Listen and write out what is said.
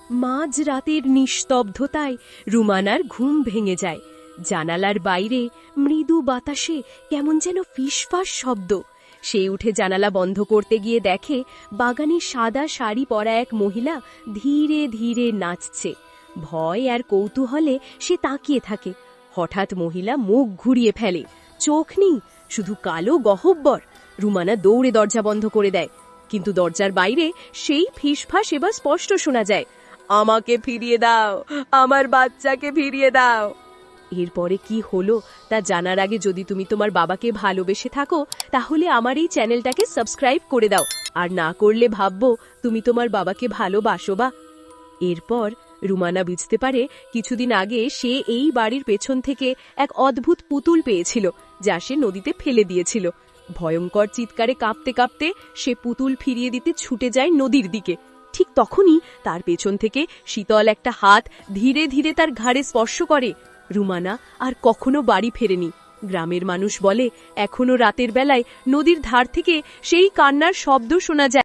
মাঝ রাতের নিস্তব্ধতায় রুমানার ঘুম ভেঙে যায়। জানালার বাইরে মৃদু বাতাসে কেমন যেন ফিসফাস শব্দ। সে উঠে জানালা বন্ধ করতে গিয়ে দেখে বাগানে সাদা শাড়ি পরা এক মহিলা ধীরে ধীরে নাচছে। ভয় আর কৌতূহলে সে তাকিয়ে থাকে। হঠাৎ মহিলা মুখ ঘুরিয়ে ফেলে, চোখ নেই, শুধু কালো গহ্বর। রুমানা দৌড়ে দরজা বন্ধ করে দেয়, কিন্তু দরজার বাইরে সেই ফিসফাস এবার স্পষ্ট শোনা যায়, আমাকে ফিরিয়ে দাও, আমার বাচ্চাকে ফিরিয়ে দাও। এরপরে কি হলো তা জানার আগে যদি তুমি তোমার বাবাকে ভালোবেসে থাকো তাহলে আমার এই চ্যানেলটাকে সাবস্ক্রাইব করে দাও, আর না করলে ভাববো তুমি তোমার বাবাকে ভালোবাসো বা। এরপর রুমানা বুঝতে পারে কিছুদিন আগে সে এই বাড়ির পেছন থেকে এক অদ্ভুত পুতুল পেয়েছিল, যা সে নদীতে ফেলে দিয়েছিল। ভয়ঙ্কর চিৎকারে কাঁপতে কাঁপতে সে পুতুল ফিরিয়ে দিতে ছুটে যায় নদীর দিকে। ঠিক তখনই তার পেছন থেকে শীতল একটা হাত ধীরে ধীরে তার ঘাড়ে স্পর্শ করে। রুমানা আর কখনো বাড়ি ফেরেনি। গ্রামের মানুষ বলে এখনো রাতের বেলায় নদীর ধার থেকে সেই কান্নার শব্দ শোনা যায়।